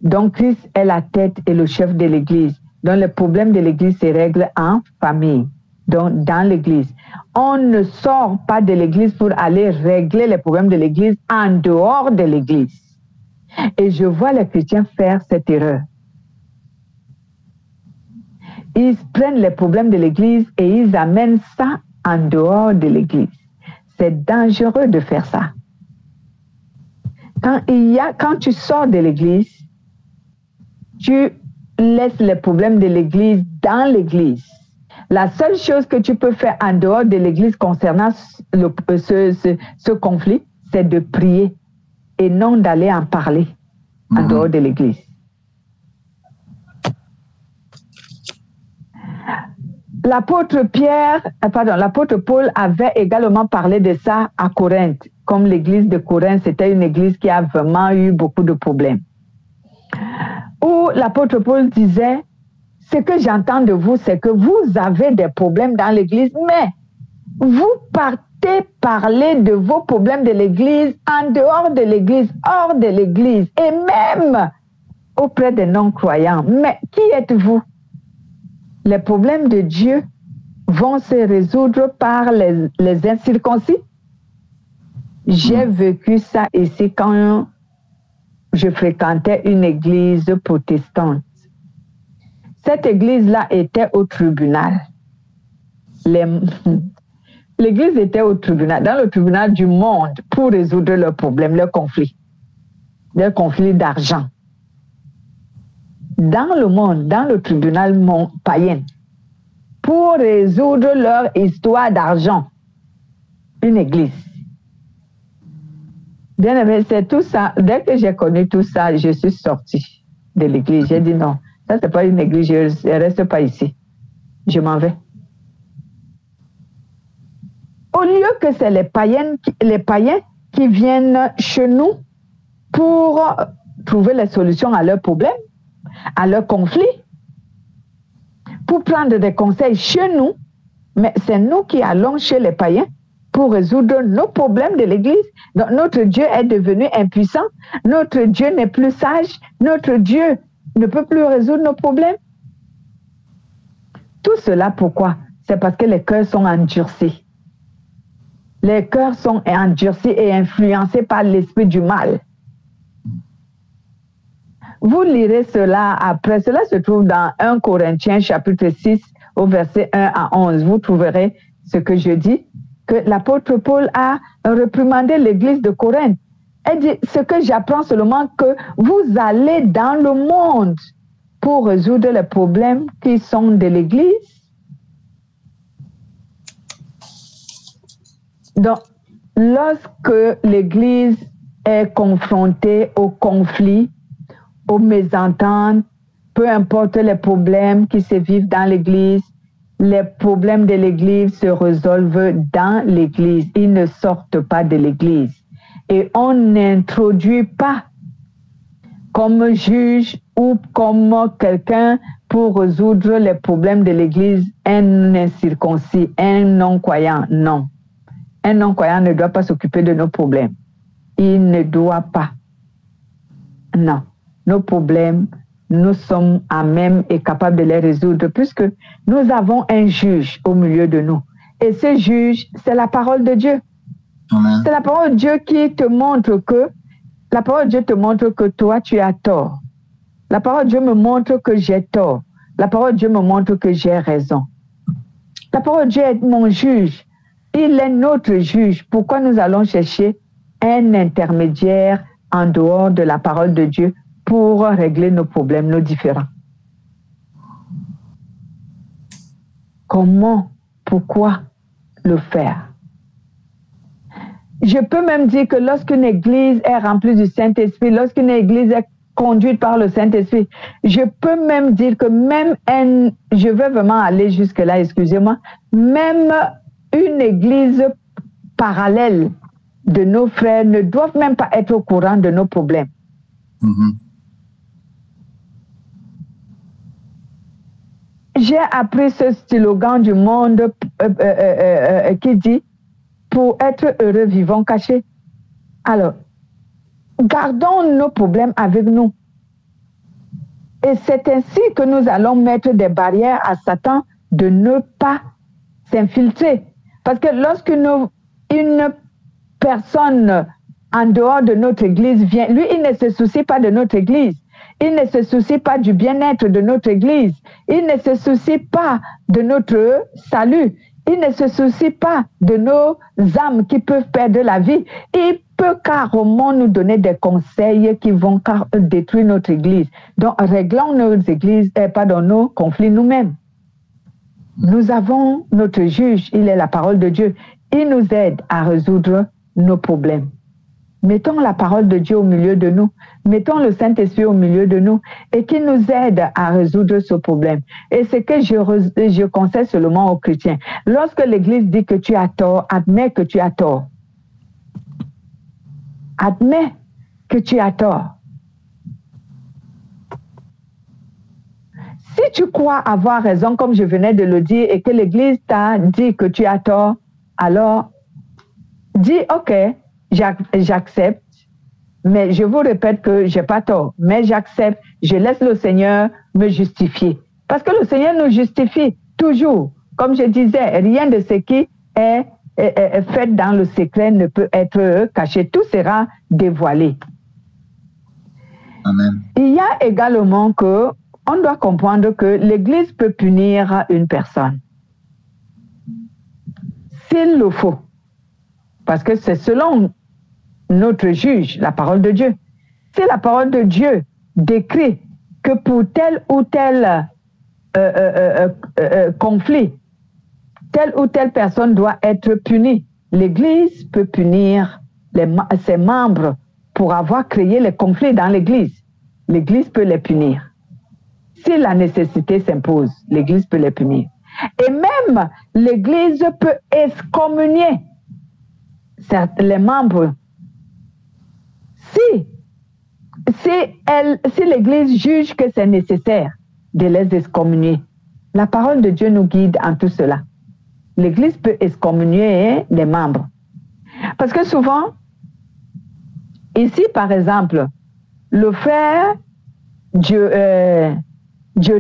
Donc, Christ est la tête et le chef de l'Église. Donc, les problèmes de l'Église se règlent en famille, donc dans l'Église. On ne sort pas de l'Église pour aller régler les problèmes de l'Église en dehors de l'Église. Et je vois les chrétiens faire cette erreur. Ils prennent les problèmes de l'Église et ils amènent ça en dehors de l'Église. C'est dangereux de faire ça. Quand tu sors de l'Église, tu laisses les problèmes de l'Église dans l'Église. La seule chose que tu peux faire en dehors de l'Église concernant ce conflit, c'est de prier et non d'aller en parler en dehors de l'Église. L'apôtre Paul avait également parlé de ça à Corinthe, comme l'église de Corinthe, c'était une église qui a vraiment eu beaucoup de problèmes. Où l'apôtre Paul disait, ce que j'entends de vous, c'est que vous avez des problèmes dans l'église, mais vous partez parler de vos problèmes de l'église en dehors de l'église, hors de l'église, et même auprès des non-croyants. Mais qui êtes-vous? Les problèmes de Dieu vont se résoudre par les incirconcis. J'ai vécu ça ici quand je fréquentais une église protestante. Cette église-là était au tribunal. L'église était au tribunal, dans le tribunal du monde, pour résoudre leurs problèmes, leurs conflits d'argent. Dans le monde, dans le tribunal païen, pour résoudre leur histoire d'argent. Une église. Bien aimé, c'est tout ça. Dès que j'ai connu tout ça, je suis sortie de l'église. J'ai dit non, ça c'est pas une église, je ne reste pas ici. Je m'en vais. Au lieu que c'est les païens qui viennent chez nous pour trouver les solutions à leurs problèmes, à leurs conflits, pour prendre des conseils chez nous, mais c'est nous qui allons chez les païens pour résoudre nos problèmes de l'Église. Donc notre Dieu est devenu impuissant, notre Dieu n'est plus sage, notre Dieu ne peut plus résoudre nos problèmes. Tout cela pourquoi? C'est parce que les cœurs sont endurcis. Les cœurs sont endurcis et influencés par l'esprit du mal. Vous lirez cela après. Cela se trouve dans 1 Corinthiens chapitre 6 au verset 1 à 11. Vous trouverez ce que je dis, que l'apôtre Paul a reprimandé l'église de Corinthe. Elle dit, ce que j'apprends seulement que vous allez dans le monde pour résoudre les problèmes qui sont de l'église. Donc, lorsque l'église est confrontée au conflit, aux mésententes, peu importe les problèmes qui se vivent dans l'église, les problèmes de l'église se résolvent dans l'église. Ils ne sortent pas de l'église. Et on n'introduit pas comme juge ou comme quelqu'un pour résoudre les problèmes de l'église un incirconcis, un non-croyant. Non. Un non-croyant ne doit pas s'occuper de nos problèmes. Il ne doit pas. Non. Nos problèmes, nous sommes à même et capables de les résoudre puisque nous avons un juge au milieu de nous. Et ce juge, c'est la parole de Dieu. Amen. C'est la parole de Dieu qui te montre que, la parole de Dieu te montre que toi, tu as tort. La parole de Dieu me montre que j'ai tort. La parole de Dieu me montre que j'ai raison. La parole de Dieu est mon juge. Il est notre juge. Pourquoi nous allons chercher un intermédiaire en dehors de la parole de Dieu pour régler nos problèmes, nos différends? Comment? Pourquoi le faire? Je peux même dire que lorsqu'une église est remplie du Saint-Esprit, lorsqu'une église est conduite par le Saint-Esprit, je peux même dire que je vais vraiment aller jusque-là, excusez-moi, même une église parallèle de nos frères ne doivent même pas être au courant de nos problèmes. Mm-hmm. J'ai appris ce slogan du monde qui dit « Pour être heureux, vivons cachés ». Alors, gardons nos problèmes avec nous. Et c'est ainsi que nous allons mettre des barrières à Satan de ne pas s'infiltrer. Parce que lorsqu'une personne en dehors de notre église vient, lui, il ne se soucie pas de notre église. Il ne se soucie pas du bien-être de notre église. Il ne se soucie pas de notre salut. Il ne se soucie pas de nos âmes qui peuvent perdre la vie. Il peut carrément nous donner des conseils qui vont détruire notre église. Donc, réglons nos conflits nous-mêmes. Nous avons notre juge, il est la parole de Dieu. Il nous aide à résoudre nos problèmes. Mettons la parole de Dieu au milieu de nous. Mettons le Saint-Esprit au milieu de nous et qu'il nous aide à résoudre ce problème. Et c'est que je conseille seulement aux chrétiens. Lorsque l'Église dit que tu as tort, admets que tu as tort. Admets que tu as tort. Si tu crois avoir raison, comme je venais de le dire, et que l'Église t'a dit que tu as tort, alors dis, OK, j'accepte, mais je vous répète que je n'ai pas tort, mais j'accepte, je laisse le Seigneur me justifier. Parce que le Seigneur nous justifie toujours. Comme je disais, rien de ce qui est fait dans le secret ne peut être caché. Tout sera dévoilé. Amen. Il y a également que on doit comprendre que l'Église peut punir une personne s'il le faut. Parce que c'est selon notre juge, la parole de Dieu. Si la parole de Dieu décrit que pour tel ou tel conflit, telle ou telle personne doit être punie, l'Église peut punir ses membres pour avoir créé les conflits dans l'Église. L'Église peut les punir. Si la nécessité s'impose, l'Église peut les punir. Et même l'Église peut excommunier les membres. Si l'Église juge que c'est nécessaire de les excommunier, la parole de Dieu nous guide en tout cela. L'Église peut excommunier les membres. Parce que souvent, ici par exemple, le frère Dieu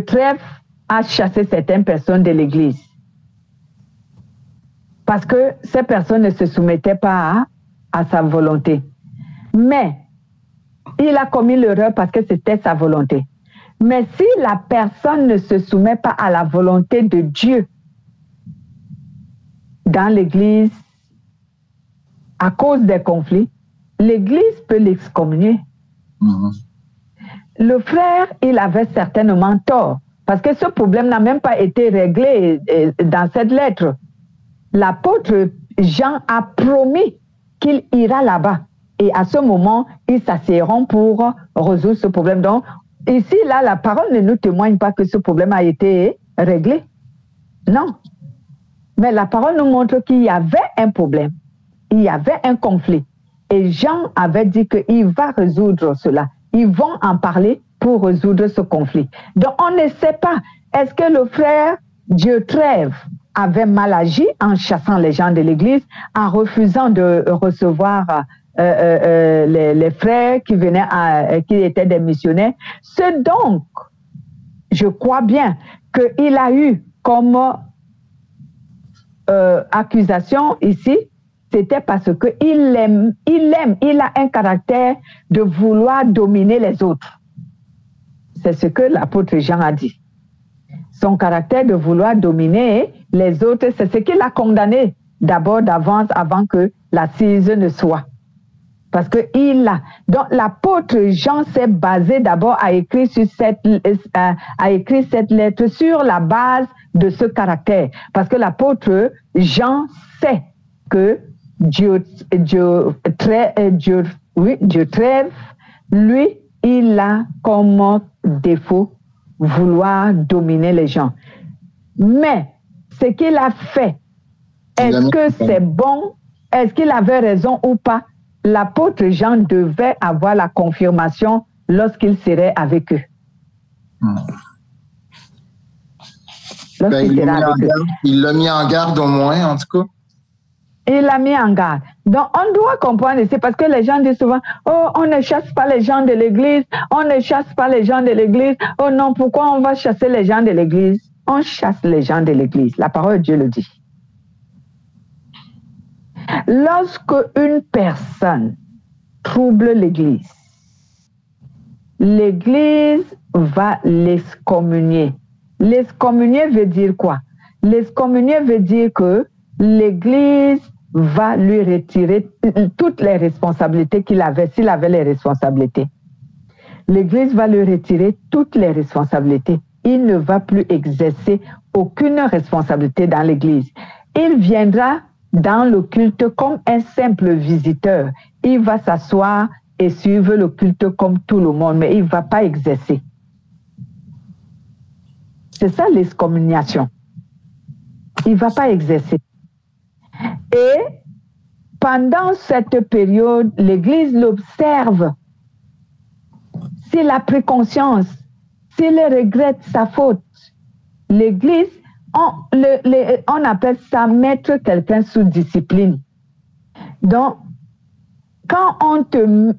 Trève a chassé certaines personnes de l'Église. Parce que ces personnes ne se soumettaient pas à sa volonté. Mais il a commis l'erreur parce que c'était sa volonté. Mais si la personne ne se soumet pas à la volonté de Dieu dans l'Église, à cause des conflits, l'Église peut l'excommunier. Le frère, il avait certainement tort, parce que ce problème n'a même pas été réglé dans cette lettre. L'apôtre Jean a promis qu'il ira là-bas. Et à ce moment, ils s'asseyeront pour résoudre ce problème. Donc, ici, là, la parole ne nous témoigne pas que ce problème a été réglé. Non. Mais la parole nous montre qu'il y avait un problème. Il y avait un conflit. Et Jean avait dit qu'il va résoudre cela. Ils vont en parler pour résoudre ce conflit. Donc, on ne sait pas. Est-ce que le frère Dieu Trève avait mal agi en chassant les gens de l'Église, en refusant de recevoir les frères qui venaient, qui étaient des missionnaires? Ce donc, je crois bien qu'il a eu comme accusation ici, c'était parce qu'il il a un caractère de vouloir dominer les autres. C'est ce que l'apôtre Jean a dit. Son caractère de vouloir dominer les autres, c'est ce qu'il a condamné d'abord d'avance avant que l'assise ne soit. Parce que donc l'apôtre Jean s'est basé d'abord à écrire cette lettre sur la base de ce caractère. Parce que l'apôtre Jean sait que Dieu Trève, lui, il a comme défaut vouloir dominer les gens. Mais ce qu'il a fait, est-ce que c'est bon? Est-ce qu'il avait raison ou pas? L'apôtre Jean devait avoir la confirmation lorsqu'il serait avec eux. Il l'a mis en garde au moins, en tout cas. Il l'a mis en garde. Donc, on doit comprendre ici parce que les gens disent souvent, oh, on ne chasse pas les gens de l'église, on ne chasse pas les gens de l'église. Oh non, pourquoi on va chasser les gens de l'église? On chasse les gens de l'église. La parole de Dieu le dit. Lorsque une personne trouble l'église, l'église va l'excommunier. L'excommunier veut dire quoi? L'excommunier veut dire que l'église va lui retirer toutes les responsabilités qu'il avait, s'il avait les responsabilités. L'église va lui retirer toutes les responsabilités. Il ne va plus exercer aucune responsabilité dans l'église. Il viendra dans le culte comme un simple visiteur. Il va s'asseoir et suivre le culte comme tout le monde, mais il ne va pas exercer. C'est ça l'excommunication. Il ne va pas exercer. Et pendant cette période, l'Église l'observe. S'il a pris conscience, s'il regrette sa faute, l'Église, on appelle ça mettre quelqu'un sous discipline. Donc, quand on te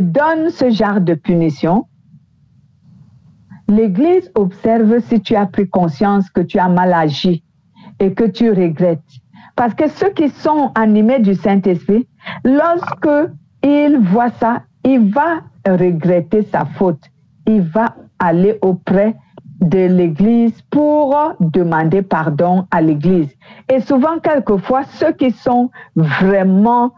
donne ce genre de punition, l'Église observe si tu as pris conscience que tu as mal agi et que tu regrettes. Parce que ceux qui sont animés du Saint-Esprit, lorsque il voit ça, il va regretter sa faute. Il va aller auprès de l'Église pour demander pardon à l'Église. Et souvent, quelquefois, ceux qui sont vraiment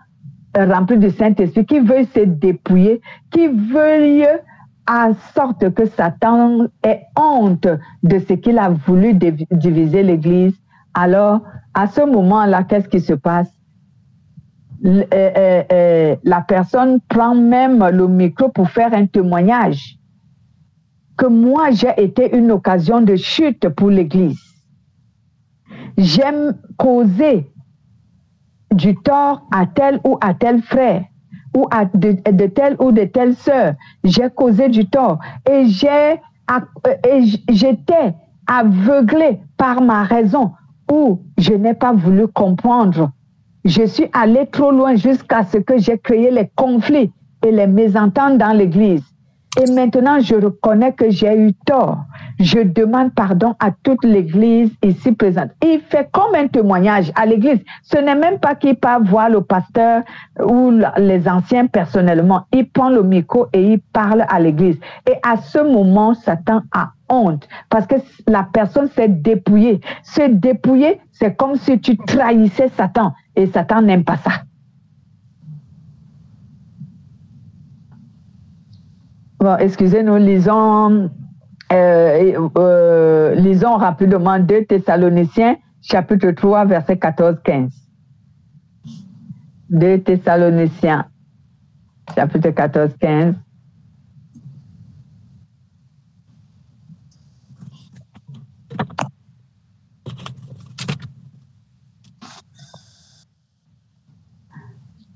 remplis du Saint-Esprit, qui veulent se dépouiller, qui veulent en sorte que Satan ait honte de ce qu'il a voulu diviser l'Église, alors à ce moment-là, qu'est-ce qui se passe? La personne prend même le micro pour faire un témoignage que moi, j'ai été une occasion de chute pour l'Église. J'aime causer du tort à tel ou à tel frère ou de telle ou de telle sœur. J'ai causé du tort et j'étais aveuglée par ma raison où je n'ai pas voulu comprendre. Je suis allée trop loin jusqu'à ce que j'ai créé les conflits et les mésententes dans l'Église. Et maintenant, je reconnais que j'ai eu tort. Je demande pardon à toute l'Église ici présente. Il fait comme un témoignage à l'Église. Ce n'est même pas qu'il part voir le pasteur ou les anciens personnellement. Il prend le micro et il parle à l'Église. Et à ce moment, Satan a honte parce que la personne s'est dépouillée. Se dépouiller, c'est comme si tu trahissais Satan. Et Satan n'aime pas ça. Bon, excusez-nous, lisons rapidement 2 Thessaloniciens, chapitre 3, verset 14-15. 2 Thessaloniciens, chapitre 14-15.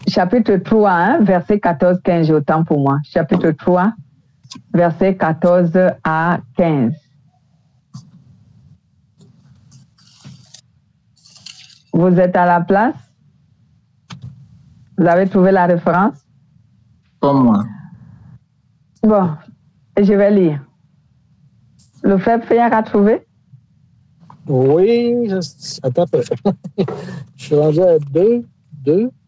Chapitre 3, hein, verset 14-15, j'ai autant pour moi. Chapitre 3, verset 14 à 15. Vous êtes à la place? Vous avez trouvé la référence? Pas moi. Bon, je vais lire. Le frère Pierre a trouvé? Oui, attends un peu. Je suis rendu à 2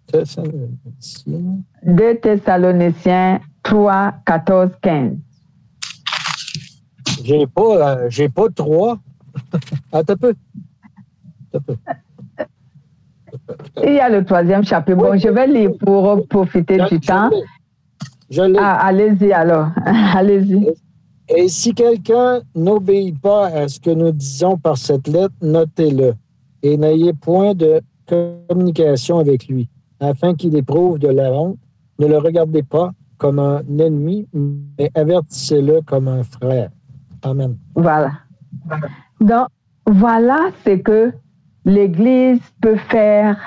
Thessaloniciens. 2 Thessaloniciens 3, 14, 15. J'ai pas 3. Attends un peu. Il y a le 3e chapitre. Bon, je vais lire pour profiter du temps. Allez-y alors. Allez-y. Et si quelqu'un n'obéit pas à ce que nous disons par cette lettre, notez-le. Et n'ayez point de communication avec lui, afin qu'il éprouve de la honte. Ne le regardez pas comme un ennemi, mais avertissez-le comme un frère. Amen. Voilà. Donc, voilà ce que l'Église peut faire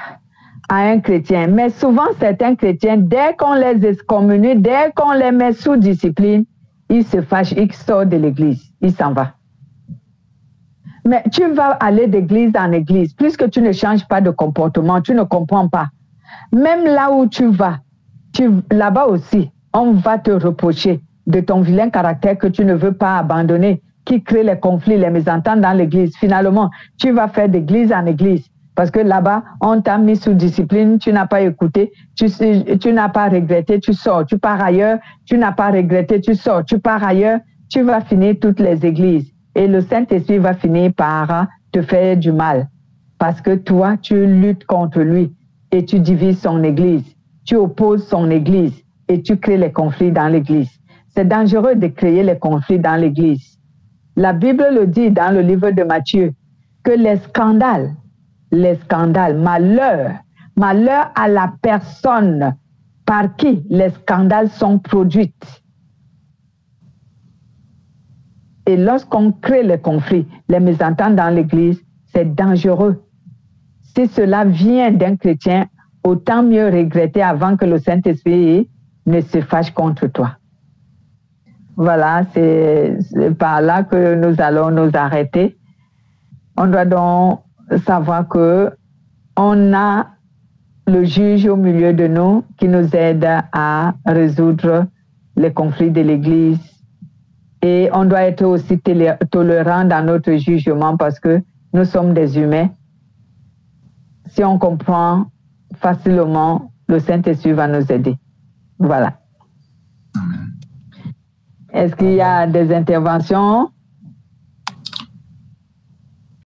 à un chrétien. Mais souvent, certains chrétiens, dès qu'on les excommunie, dès qu'on les met sous discipline, ils se fâchent, ils sortent de l'Église, ils s'en vont. Mais tu vas aller d'église en église. Puisque tu ne changes pas de comportement, tu ne comprends pas. Même là où tu vas, là-bas aussi, on va te reprocher de ton vilain caractère que tu ne veux pas abandonner, qui crée les conflits, les mésententes dans l'église. Finalement, tu vas faire d'église en église. Parce que là-bas, on t'a mis sous discipline, tu n'as pas écouté, tu n'as pas regretté, tu sors, tu pars ailleurs, tu n'as pas regretté, tu sors, tu pars ailleurs, tu vas finir toutes les églises. Et le Saint-Esprit va finir par te faire du mal. Parce que toi, tu luttes contre lui et tu divises son église. Tu opposes son église et tu crées les conflits dans l'église. C'est dangereux de créer les conflits dans l'église. La Bible le dit dans le livre de Matthieu, que les scandales, malheur à la personne par qui les scandales sont produits. Et lorsqu'on crée les conflits, les mésententes dans l'église, c'est dangereux. Si cela vient d'un chrétien, autant mieux regretter avant que le Saint-Esprit ne se fâche contre toi. Voilà, c'est par là que nous allons nous arrêter. On doit donc savoir que on a le juge au milieu de nous qui nous aide à résoudre les conflits de l'Église. Et on doit être aussi tolérant dans notre jugement parce que nous sommes des humains. Si on comprend facilement, le Saint-Esprit va nous aider. Voilà. Est-ce qu'il y a des interventions?